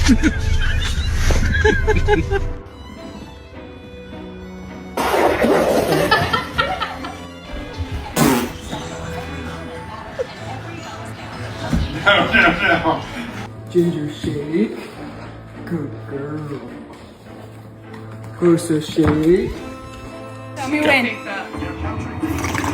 No. Ginger shake. Good girl. Closer shake. Tell me when.